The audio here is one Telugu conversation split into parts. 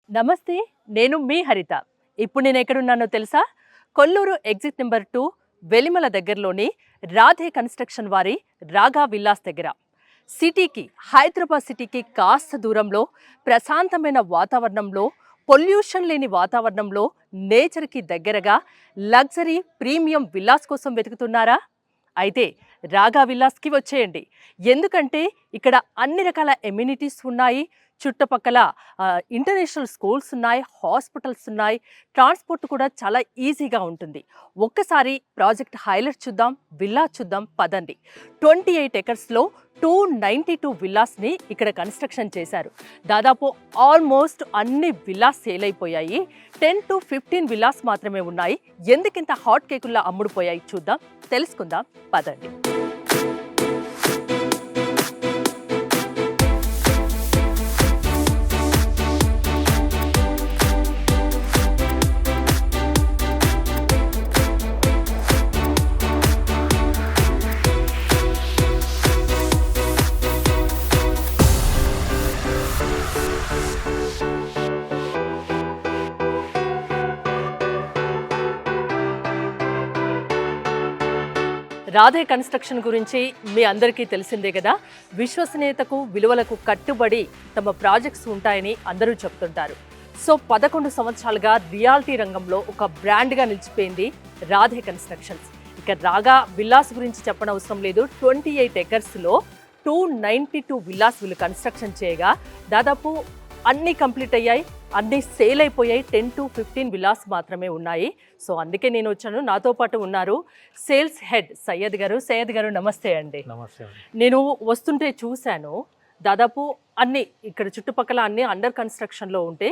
నమస్తే, నేను మీ హరిత. ఇప్పుడు నేను ఎక్కడున్నానో తెలుసా? కొల్లూరు ఎగ్జిట్ నెంబర్ 2 వెలిమల దగ్గరలోని రాధే కన్స్ట్రక్షన్ వారి రాగా విల్లాస్ దగ్గర. సిటీకి, హైదరాబాద్ సిటీకి కాస్త దూరంలో, ప్రశాంతమైన వాతావరణంలో, పొల్యూషన్ లేని వాతావరణంలో, నేచర్కి దగ్గరగా లగ్జరీ ప్రీమియం విల్లాస్ కోసం వెతుకుతున్నారా? అయితే రాగా విల్లాస్కి వచ్చేయండి. ఎందుకంటే ఇక్కడ అన్ని రకాల ఎమ్యూనిటీస్ ఉన్నాయి, చుట్టుపక్కల ఇంటర్నేషనల్ స్కూల్స్ ఉన్నాయి, హాస్పిటల్స్ ఉన్నాయి, ట్రాన్స్పోర్ట్ కూడా చాలా ఈజీగా ఉంటుంది. ఒక్కసారి ప్రాజెక్ట్ హైలైట్ చూద్దాం, విల్లా చూద్దాం పదండి. 28 ఎకర్స్లో 292 విల్లాస్ని ఇక్కడ కన్స్ట్రక్షన్ చేశారు. దాదాపు ఆల్మోస్ట్ అన్ని విల్లాస్ సేల్ అయిపోయాయి. 10 to 15 విల్లాస్ మాత్రమే ఉన్నాయి. ఎందుకింత హాట్ కేకుల్లా అమ్ముడుపోయాయి చూద్దాం, తెలుసుకుందాం పదండి. రాధే కన్స్ట్రక్షన్ గురించి మీ అందరికీ తెలిసిందే కదా. విశ్వసనీయతకు, విలువలకు కట్టుబడి తమ ప్రాజెక్ట్స్ ఉంటాయని అందరూ చెప్తుంటారు. సో 11 సంవత్సరాలుగా రియాలిటీ రంగంలో ఒక బ్రాండ్గా నిలిచిపోయింది రాధే కన్స్ట్రక్షన్స్. ఇక రాగా విల్లాస్ గురించి చెప్పనవసరం లేదు. 28 ఎకర్స్లో 292 విల్లాస్ వీళ్ళు కన్స్ట్రక్షన్ చేయగా దాదాపు అన్నీ కంప్లీట్ అయ్యాయి, అన్నీ సేల్ అయిపోయాయి. 10 to 15 విల్లాస్ మాత్రమే ఉన్నాయి. సో అందుకే నేను వచ్చాను. నాతో పాటు ఉన్నారు సేల్స్ హెడ్ సయ్యద్ గారు. సయ్యద్ గారు నమస్తే అండి. నమస్తే. నేను వస్తుంటే చూశాను, దాదాపు అన్ని ఇక్కడ చుట్టుపక్కల అన్ని అండర్ కన్స్ట్రక్షన్లో ఉంటే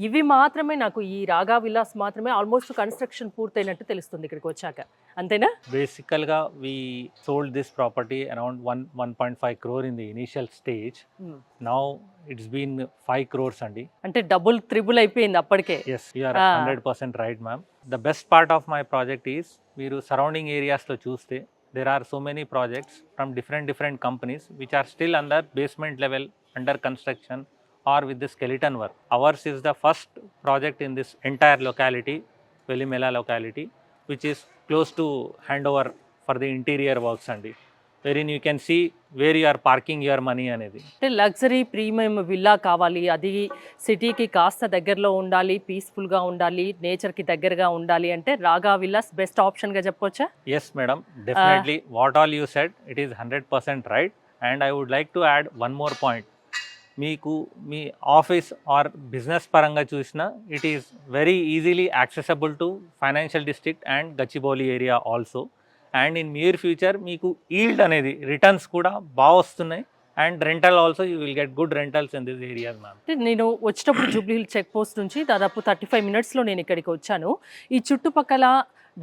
ఇవి మాత్రమే నాకు, ఈ రాగా విల్లాస్ మాత్రమే ఆల్మోస్ట్ కన్స్ట్రక్షన్ పూర్తయినట్టు తెలుస్తుంది ఇక్కడికి వచ్చాక. అంతేనా? బేసికల్గా we sold this property around 1.5 crore in the initial stage. Now it's been 5 crores అండి. అంటే డబుల్ త్రిబుల్ అయిపోయింది అప్పటికే. Yes, you are 100% right ma'am. The best part of my project is, మీరు సరౌండింగ్ ఏరియాస్లో చూస్తే there are so many projects from different companies which are still under basement level under construction or with the skeleton work. Ours is the first project in this entire locality, Velimela locality, which is close to handover for the interior works andi, wherein you can see where you are parking your money అనేది. అంటే లగ్జరీ ప్రీమియం విల్లా కావాలి, అది సిటీకి కాస్త దగ్గరలో ఉండాలి, పీస్ఫుల్గా ఉండాలి, నేచర్కి దగ్గరగా ఉండాలి అంటే రాగా విల్లాస్ బెస్ట్ ఆప్షన్గా చెప్పొచ్చా? Yes madam, definitely. What all you said, it is 100% right. And I would like to add one more point. మీకు మీ ఆఫీస్ ఆర్ బిజినెస్ పరంగా చూసినా it is very easily accessible to financial district and Gachibowli area also. And in near future మీకు ఈల్డ్ అనేది, రిటర్న్స్ కూడా బాగా వస్తున్నాయి. And rental also you will get good rentals in this areas ma'am. నేను వచ్చేటప్పుడు జూబ్లీ హిల్ చెక్ పోస్ట్ నుంచి దాదాపు 35 minutesలో నేను ఇక్కడికి వచ్చాను. ఈ చుట్టుపక్కల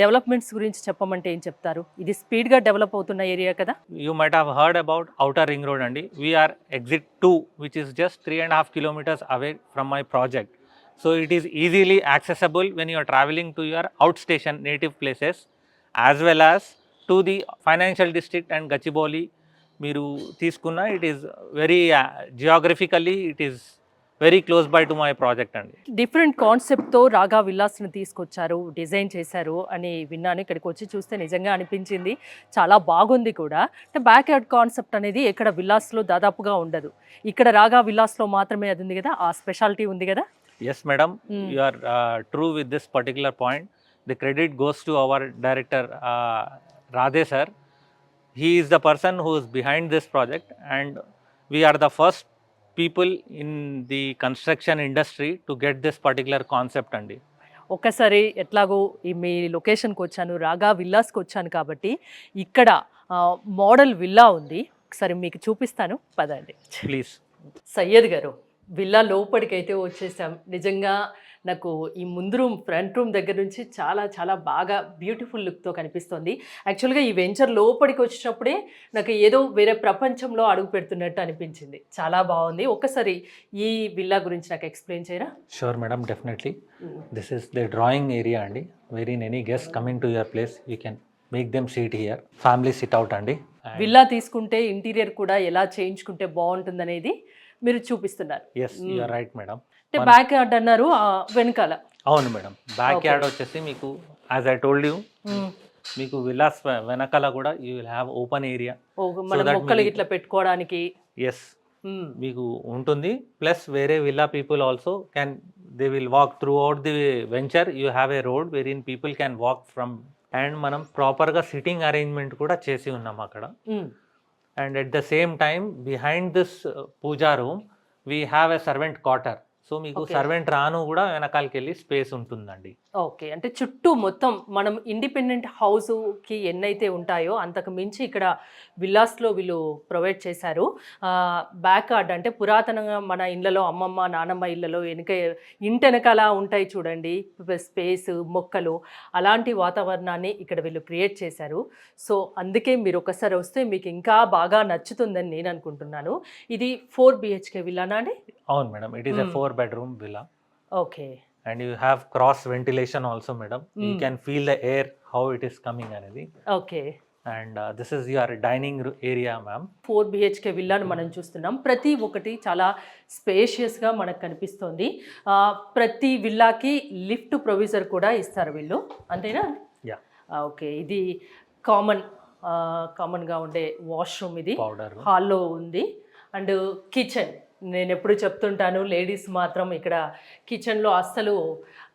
డెవలప్మెంట్స్ గురించి చెప్పమంటే ఏం చెప్తారు? ఇది స్పీడ్గా డెవలప్ అవుతున్న ఏరియా కదా. You might have heard about outer ring road అండి. We are exit 2 which is just 3.5 kilometers away from my project. So it is easily accessible when you are travelling to your out station native places as well as to the financial district and Gachibowli. మీరు తీసుకున్న it is very geographically it is very close by to my project అండి. డిఫరెంట్ కాన్సెప్ట్తో రాగా విల్లాస్ని తీసుకొచ్చారు, డిజైన్ చేశారు అని విన్నాను. ఇక్కడికి వచ్చి చూస్తే నిజంగా అనిపించింది, చాలా బాగుంది కూడా. అంటే బ్యాక్ యార్డ్ కాన్సెప్ట్ అనేది ఎక్కడ విల్లాస్లో దాదాపుగా ఉండదు. ఇక్కడ రాగా విల్లాస్లో మాత్రమే అది ఉంది కదా, ఆ స్పెషాలిటీ ఉంది కదా. Yes madam, you are true with this particular point. The credit goes to our director Radhe sir. He is the person who is behind this project, and we are the first people in the construction industry to get this particular concept andi. ఒక్కసారి ఎట్లాగో మీ లొకేషన్కి వచ్చాను, రాగా విల్లాస్కి వచ్చాను కాబట్టి ఇక్కడ మోడల్ విల్లా ఉంది, ఒకసారి మీకు చూపిస్తాను పదండి ప్లీజ్. సయ్యద్ గారు, విల్లా లోపలికైతే వచ్చేసాం. నిజంగా నాకు ఈ ముందు రూమ్, ఫ్రంట్ రూమ్ దగ్గర నుంచి చాలా చాలా బాగా బ్యూటిఫుల్ లుక్తో కనిపిస్తుంది. యాక్చువల్గా ఈ వెంచర్ లోపలికి వచ్చినప్పుడే నాకు ఏదో వేరే ప్రపంచంలో అడుగు పెడుతున్నట్టు అనిపించింది. చాలా బాగుంది. ఒక్కసారి ఈ విల్లా గురించి నాకు ఎక్స్ప్లెయిన్ చేయరా? Sure madam, definitely. This is the drawing area అండి. Very any guest coming to your place you can make them seat here. Family sit out అండి. విల్లా తీసుకుంటే ఇంటీరియర్ కూడా ఎలా చేయించుకుంటే బాగుంటుంది అనేది మీరు చూపిస్తున్నారు. Yes you are right madam. అంటే బ్యాక్ యార్డ్ అన్నారు, వెనకాల. అవును మేడం, బ్యాక్ యార్డ్ వచ్చేసి మీకు యాజ్ ఐ టోల్డ్ యూ మీకు విల్లాస్ వెనకాల కూడా you will have open area, మన మొక్కలు ఇట్లా పెట్టుకోవడానికి. ఎస్ మీకు ఉంటుంది. ప్లస్ వేరే villa people also can they will walk through out the venture. You have a road where in people can walk from. And మనం ప్రాపర్గా సిట్టింగ్ అరేంజ్మెంట్ కూడా చేసి ఉన్నాం అక్కడ. And at the same time behind this puja room we have a servant quarter. So మీకు సర్వెంట్ రాను కూడా వెనకాలకి వెళ్ళి స్పేస్ ఉంటుందండి. ఓకే, అంటే చుట్టూ మొత్తం మనం ఇండిపెండెంట్ హౌస్కి ఎన్నైతే ఉంటాయో అంతకు మించి ఇక్కడ విల్లాస్లో వీళ్ళు ప్రొవైడ్ చేశారు. బ్యాక్ యార్డ్ అంటే పురాతనంగా మన ఇళ్ళలో అమ్మమ్మ నానమ్మ ఇళ్ళలో ఇంటెనకాల ఉంటాయి చూడండి స్పేస్, మొక్కలు, అలాంటి వాతావరణాన్ని ఇక్కడ వీళ్ళు క్రియేట్ చేశారు. సో అందుకే మీరు ఒకసారి వస్తే మీకు ఇంకా బాగా నచ్చుతుందని నేను అనుకుంటున్నాను. ఇది 4 BHK విల్లానా అండి? అవును madam, it is a 4 bedroom villa. Okay. And you have cross ventilation also madam. You can feel the air how it is coming అనేది. Okay. And this is your dining area ma'am. 4 BHK విల్లాను మనం చూస్తున్నాం. ప్రతి ఒక్కటి చాలా స్పేషియస్గా మనకు కనిపిస్తోంది. ప్రతి విల్లాకి లిఫ్ట్ ప్రొవిజర్ కూడా ఇస్తారు వీళ్ళు, అంతేనా? యా. ఓకే, ఇది కామన్గా ఉండే వాష్రూమ్, ఇది పౌడర్ హాల్లో ఉంది. అండ్ కిచెన్, నేను ఎప్పుడు చెప్తుంటాను లేడీస్ మాత్రం ఇక్కడ కిచెన్లో అస్సలు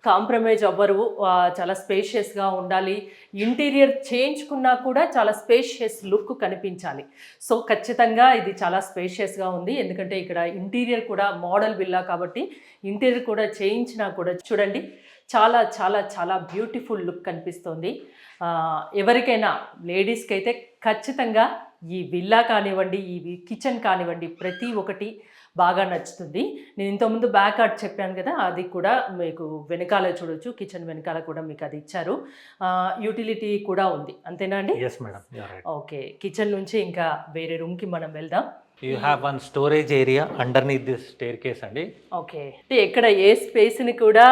కాంప్రమైజ్ అవ్వరు, చాలా స్పేషియస్గా ఉండాలి. ఇంటీరియర్ చేయించుకున్నా కూడా చాలా స్పేషియస్ లుక్ కనిపించాలి. సో ఖచ్చితంగా ఇది చాలా స్పేషియస్గా ఉంది, ఎందుకంటే ఇక్కడ ఇంటీరియర్ కూడా మోడల్ విల్లా కాబట్టి ఇంటీరియర్ కూడా చేయించినా కూడా చూడండి చాలా చాలా చాలా బ్యూటిఫుల్ లుక్ కనిపిస్తుంది. ఎవరికైనా లేడీస్కి అయితే ఖచ్చితంగా ఈ విల్లా కానివ్వండి, ఈ కిచెన్ కానివ్వండి, ప్రతి ఒక్కటి బాగా నచ్చుతుంది. నేను ఇంతకుముందు బ్యాక్ యార్డ్ చెప్పాను కదా, అది కూడా మీకు వెనకాల చూడొచ్చు, కిచెన్ వెనకాల కూడా మీకు అది ఇచ్చారు. యూటిలిటీ కూడా ఉంది, అంతేనా అండి? Yes madam, you are right. Okay, kitchen నుంచి ఇంకా వేరే రూమ్కి మనం వెళ్దాం. You have one storage area underneath this staircase అండి. ఓకే, ఎక్కడ ఏ స్పేస్ని కూడా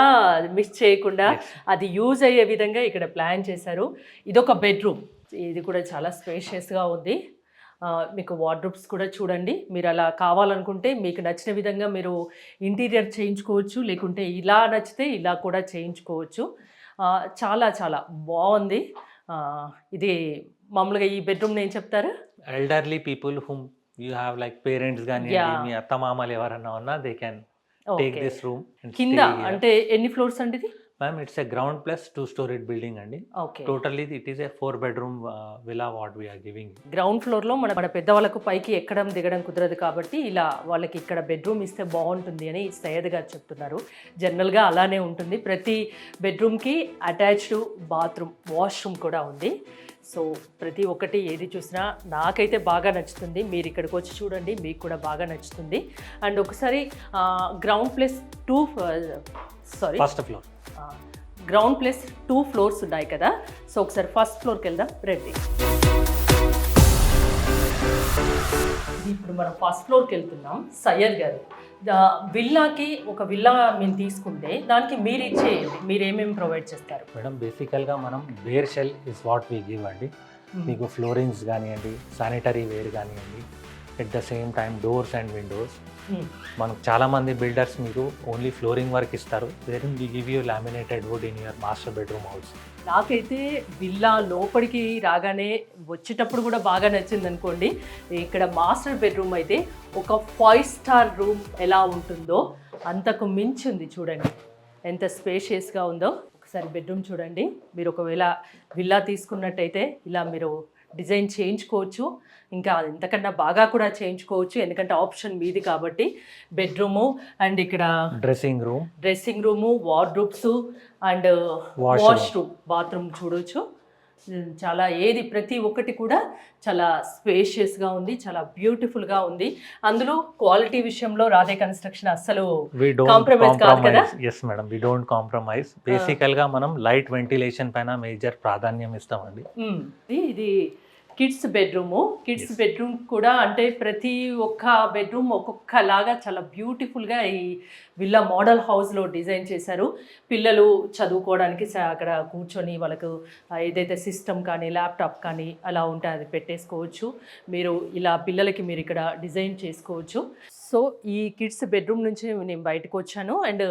మిస్ చేయకుండా అది యూజ్ అయ్యే విధంగా ఇక్కడ ప్లాన్ చేశారు. ఇదొక బెడ్రూమ్, ఇది కూడా చాలా స్పేషియస్గా ఉంది. మీకు వార్డ్రోబ్స్ కూడా చూడండి, మీరు అలా కావాలనుకుంటే మీకు నచ్చిన విధంగా మీరు ఇంటీరియర్ చేయించుకోవచ్చు, లేకుంటే ఇలా నచ్చితే ఇలా కూడా చేయించుకోవచ్చు. చాలా చాలా బాగుంది. ఇది మామూలుగా ఈ బెడ్రూమ్ ఏం చెప్తారు? Elderly people whom you have like parents కానీ మీ అత్త మామలు ఎవరన్నా ఉన్నా they can take this room. కింద అంటే ఎన్ని ఫ్లోర్స్ అండి ఇది? Ma'am it's a ground plus 2-storied building అండి. Okay, totally it is a 4 bedroom villa what we are giving. Ground ఫ్లోర్లో మన పెద్దవాళ్ళకు పైకి ఎక్కడం దిగడం కుదరదు కాబట్టి ఇలా వాళ్ళకి ఇక్కడ బెడ్రూమ్ ఇస్తే బాగుంటుంది అని సయ్యద్ గారు చెప్తున్నారు. జనరల్గా అలానే ఉంటుంది, ప్రతి బెడ్రూమ్కి అటాచ్డ్ బాత్రూమ్, వాష్రూమ్ కూడా ఉంది. సో ప్రతి ఒక్కటి ఏది చూసినా నాకైతే బాగా నచ్చుతుంది. మీరు ఇక్కడికి వచ్చి చూడండి, మీకు కూడా బాగా నచ్చుతుంది. అండ్ ఒకసారి first floor ground plus 2 floors ఉన్నాయి కదా. సో ఒకసారి ఫస్ట్ ఫ్లోర్కి వెళ్దాం రండి. ఇప్పుడు మనం ఫస్ట్ ఫ్లోర్కి వెళ్తున్నాం. సయ్యద్ గారు, విల్లాకి ఒక విల్లా మేము తీసుకుంటే దానికి మీరు ఏమేమి ప్రొవైడ్ చేస్తారు? మేడం బేసికల్గా మనం bare shell is what we give అండి. మీకు ఫ్లోరింగ్స్ కానివ్వండి, శానిటరీ వేర్ కానివ్వండి, at the same time doors and windows. మనకు చాలామంది బిల్డర్స్ మీకు ఓన్లీ ఫ్లోరింగ్ వర్క్ ఇస్తారు, వేరే we give you laminated wood in your master bedroom house. నాకైతే విల్లా లోపలికి రాగానే వచ్చేటప్పుడు కూడా బాగా నచ్చింది అనుకోండి. ఇక్కడ మాస్టర్ బెడ్రూమ్ అయితే ఒక 5-star రూమ్ ఎలా ఉంటుందో అంతకు మించి ఉంది. చూడండి ఎంత స్పేషియస్గా ఉందో. ఒకసారి బెడ్రూమ్ చూడండి. మీరు ఒకవేళ విల్లా తీసుకున్నట్టయితే ఇలా మీరు డిజైన్ చేయించుకోవచ్చు, ఇంకా ఇంతకన్నా బాగా కూడా చేయించుకోవచ్చు, ఎందుకంటే ఆప్షన్ మీది కాబట్టి. బెడ్రూము అండ్ ఇక్కడ dressing room, wardrobes and washroom, bathroom చూడవచ్చు. చాలా ప్రతి ఒక్కటి కూడా చాలా స్పేషియస్గా ఉంది, చాలా బ్యూటిఫుల్గా ఉంది. అందులో క్వాలిటీ విషయంలో రాధే కన్స్ట్రక్షన్ అస్సలు కాంప్రమైజ్ కాదు కదా? Yes madam, we don't compromise. బేసికల్గా మనం లైట్ వెంటిలేషన్ పైన మేజర్ ప్రాధాన్యం ఇస్తామండి. ఇది కిడ్స్ బెడ్రూమ్ కూడా అంటే ప్రతి ఒక్క బెడ్రూమ్ ఒక్కొక్కలాగా చాలా బ్యూటిఫుల్గా ఈ విల్లా మోడల్ హౌస్లో డిజైన్ చేశారు. పిల్లలు చదువుకోవడానికి అక్కడ కూర్చొని వాళ్ళకు ఏదైతే సిస్టమ్ కానీ ల్యాప్టాప్ కానీ అలా ఉంటే అది పెట్టేసుకోవచ్చు. మీరు ఇలా పిల్లలకి మీరు ఇక్కడ డిజైన్ చేసుకోవచ్చు. సో ఈ కిడ్స్ బెడ్రూమ్ నుంచి నేను బయటకు వచ్చాను. అండ్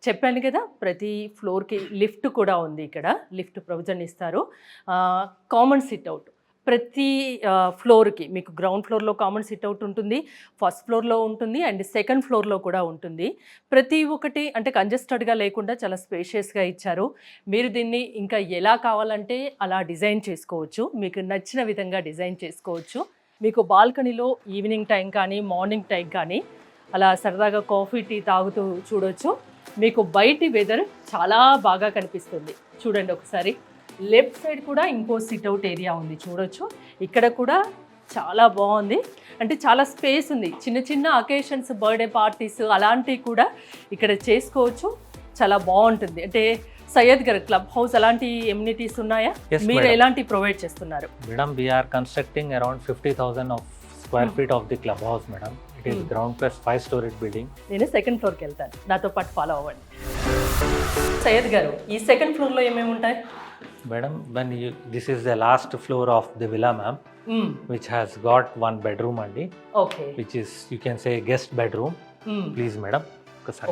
చెప్పాను కదా, ప్రతి ఫ్లోర్కి లిఫ్ట్ కూడా ఉంది. ఇక్కడ లిఫ్ట్ ప్రొవిజన్ ఇస్తారు. కామన్ సిట్అవుట్ ప్రతి ఫ్లోర్కి మీకు గ్రౌండ్ ఫ్లోర్లో కామన్ సిట్అవుట్ ఉంటుంది, ఫస్ట్ ఫ్లోర్లో ఉంటుంది అండ్ సెకండ్ ఫ్లోర్లో కూడా ఉంటుంది. ప్రతి ఒక్కటి అంటే కంజెస్టెడ్గా లేకుండా చాలా స్పేషియస్గా ఇచ్చారు. మీరు దీన్ని ఇంకా ఎలా కావాలంటే అలా డిజైన్ చేసుకోవచ్చు, మీకు నచ్చిన విధంగా డిజైన్ చేసుకోవచ్చు. మీకు బాల్కనీలో ఈవినింగ్ టైం కానీ మార్నింగ్ టైం కానీ అలా సరదాగా కాఫీ టీ తాగుతూ చూడొచ్చు. మీకు బయటి వెదర్ చాలా బాగా కనిపిస్తుంది. చూడండి ఒకసారి, లెఫ్ట్ సైడ్ కూడా ఇంకో సిట్అవుట్ ఏరియా ఉంది చూడొచ్చు. ఇక్కడ కూడా చాలా బాగుంది, అంటే చాలా స్పేస్ ఉంది. చిన్న చిన్న అకేషన్స్, బర్త్డే పార్టీస్ అలాంటివి కూడా ఇక్కడ చేసుకోవచ్చు. చాలా బాగుంటుంది. అంటే సయ్యద్ గారు, క్లబ్ హౌస్ అలాంటి ఎమ్యూనిటీస్ ఉన్నాయా? మీరు ఎలాంటి ప్రొవైడ్ చేస్తున్నారు? Madam, we're constructing around 50,000 of square feet of the clubhouse, madam. It is ground plus 5-storied building. నేను సెకండ్ ఫ్లోర్కి వెళ్తాను, నాతో పాటు ఫాలో అవ్వండి. సయ్యద్ గారు, ఈ సెకండ్ ఫ్లోర్లో ఏమేమి ఉంటాయి? Madam, this is the last floor of the villa, ma'am, which has got one bedroom only, okay, which is, you can say, guest bedroom. Please, madam.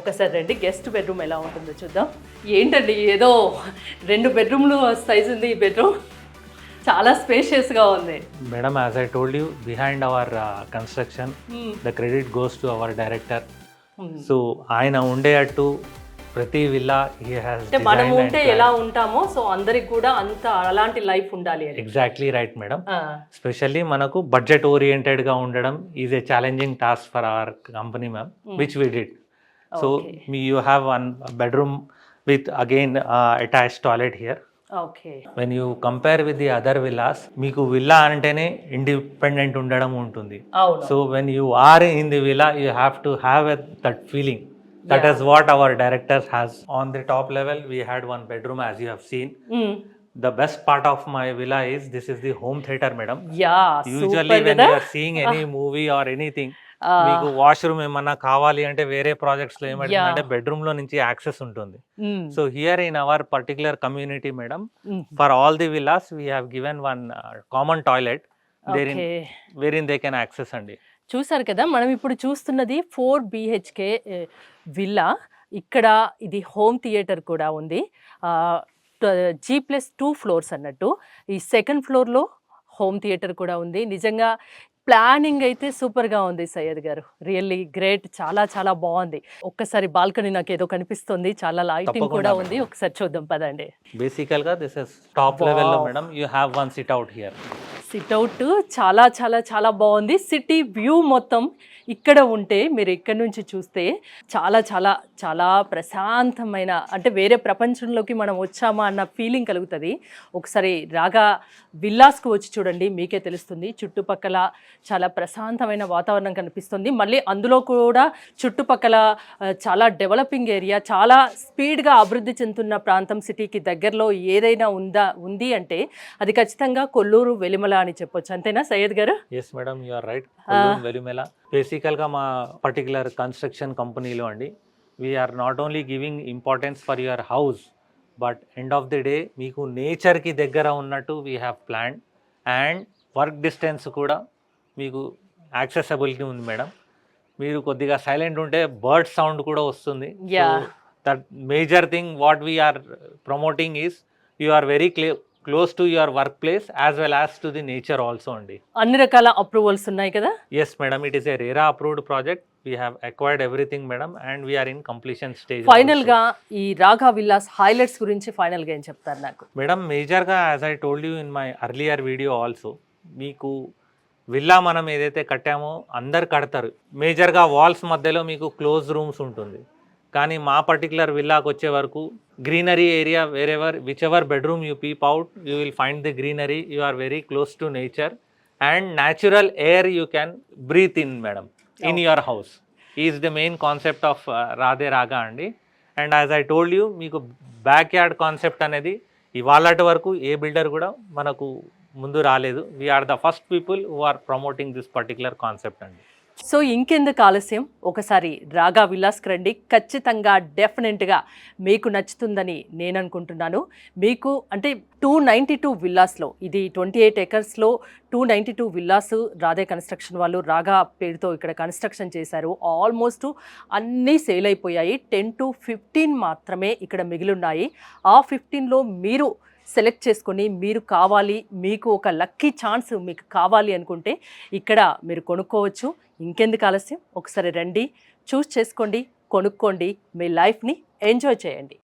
ఒకసారి రండి, గెస్ట్ బెడ్రూమ్ ఎలా ఉంటుందో చూద్దాం. ఏంటండి, ఏదో 2 బెడ్రూమ్లు సైజ్ ఉంది ఈ బెడ్రూమ్, చాలా స్పేషియస్గా ఉంది. Madam, as I told you, behind our construction, the credit goes to our director. So, ఆయన ఉండేటట్టు ప్రతి విల్లా he has అంటే మనం ఉంటే ఎలా ఉంటామో, సో అందరికి కూడా అంత అలాంటి లైఫ్ ఉండాలి అని. Exactly right madam. స్పెషల్లీ మనకు బడ్జెట్ ఓరియంటెడ్ గా ఉండడం is a challenging task for our company, ma'am, which we did. So you have one bedroom with again attached toilet here. Okay. When you compare with the other villas, మీకు విల్లా అంటేనే ఇండిపెండెంట్ ఉండడం ఉంటుంది. So when you are in the villa, you have to have that feeling. That is what our director has. On the top level, we had one bedroom, as you have seen. The best part of my villa is this is the home theater, madam. Yeah. Usually when you are seeing any movie or anything, మీకు వాష్రూమ్ ఏమన్నా కావాలి అంటే వేరే ప్రాజెక్ట్స్ లో ఏమంటే బెడ్రూమ్ లో నుంచి యాక్సెస్ ఉంటుంది. So here in our particular community, madam, for all the villas we have given one common toilet wherein they can access అండి. చూసారు కదా, మనం ఇప్పుడు చూస్తున్నది 4 BHK విల్లా. ఇక్కడ ఇది హోమ్ థియేటర్ కూడా ఉంది. G+2 ఫ్లోర్స్ అన్నట్టు. ఈ సెకండ్ ఫ్లోర్లో హోమ్ థియేటర్ కూడా ఉంది. నిజంగా ప్లానింగ్ అయితే సూపర్గా ఉంది సయ్యద్ గారు, రియల్లీ గ్రేట్, చాలా చాలా బాగుంది. ఒక్కసారి బాల్కనీ నాకు ఏదో కనిపిస్తుంది, చాలా లైటింగ్ కూడా ఉంది, ఒకసారి చూద్దాం పదండి. బేసికల్ గా దిస్ ఇస్ టాప్ లెవెల్ లో, madam, you have one SIT out here. SIT out చాలా చాలా చాలా బాగుంది. సిటీ వ్యూ మొత్తం ఇక్కడ ఉంటే, మీరు ఇక్కడ నుంచి చూస్తే చాలా చాలా చాలా ప్రశాంతమైన, అంటే వేరే ప్రపంచంలోకి మనం వచ్చామా అన్న ఫీలింగ్ కలుగుతుంది. ఒకసారి రాగా విల్లాస్కు వచ్చి చూడండి, మీకే తెలుస్తుంది. చుట్టుపక్కల చాలా ప్రశాంతమైన వాతావరణం కనిపిస్తుంది. మళ్ళీ అందులో కూడా చుట్టుపక్కల చాలా డెవలపింగ్ ఏరియా, చాలా స్పీడ్గా అభివృద్ధి చెందుతున్న ప్రాంతం. సిటీకి దగ్గరలో ఏదైనా ఉంది అంటే అది ఖచ్చితంగా కొల్లూరు వెలిమల అని చెప్పొచ్చు. అంతేనా సయ్యద్ గారు? Yes madam, you are right. Velimala బేసికల్గా మా పర్టికులర్ కన్స్ట్రక్షన్ కంపెనీలో అండి, we're not only giving importance for your house, but end of the day మీకు నేచర్కి దగ్గర ఉన్నట్టు we have plan. And work distance కూడా మీకు యాక్సెసబిలిటీ ఉంది మేడం. మీరు కొద్దిగా సైలెంట్ ఉంటే బర్డ్ సౌండ్ కూడా వస్తుంది. That major thing what we're promoting is you are very close to your work place as well as to the nature also అండి. అన్ని రకాల అప్రూవల్స్ ఉన్నాయి కదా? Yes madam, it is a RERA approved project. We have acquired everything madam, and we're in completion stage. Final గా ఈ రాగా విల్లాస్ హైలైట్స్ గురించి ఫైనల్ గా ఏం చెప్తారు నాకు? మేడం, మేజర్ గా as I told you in my earlier video also, మీకు విల్లా మనం ఏదైతే కట్టామో అందరు కడతారు. మేజర్గా వాల్స్ మధ్యలో మీకు క్లోజ్ రూమ్స్ ఉంటుంది. కానీ మా పర్టికులర్ విల్లాకి వచ్చే వరకు greenery area, whichever bedroom you peep out, you will find the greenery. You are very close to nature and natural air you can breathe in, madam, in your house. Is the main concept of Radhe Raga అండి. And as I told you, మీకు బ్యాక్ యార్డ్ కాన్సెప్ట్ అనేది ఇవాళటి వరకు ఏ బిల్డర్ కూడా మనకు ముందు రాలేదు. We're the first people who are promoting this particular concept అండి. సో ఇంకెందుకు ఆలస్యం, ఒకసారి రాగా విల్లాస్కి రండి. ఖచ్చితంగా డెఫినెట్గా మీకు నచ్చుతుందని నేను అనుకుంటున్నాను. మీకు అంటే 292 విల్లాస్లో, ఇది 28 ఎకర్స్లో 292 విల్లాస్ రాధే కన్స్ట్రక్షన్ వాళ్ళు రాగా పేరుతో ఇక్కడ కన్స్ట్రక్షన్ చేశారు. ఆల్మోస్ట్ అన్నీ సేల్ అయిపోయాయి. 10 to 15 మాత్రమే ఇక్కడ మిగిలిన్నాయి. ఆ 15లో మీరు సెలెక్ట్ చేసుకొని మీరు కావాలి, మీకు ఒక లక్కీ ఛాన్స్ మీకు కావాలి అనుకుంటే ఇక్కడ మీరు కొనుక్కోవచ్చు. ఇంకెందుకు ఆలస్యం, ఒకసారి రండి, చూస్ చేసుకోండి, కొనుక్కోండి, మీ లైఫ్ని ఎంజాయ్ చేయండి.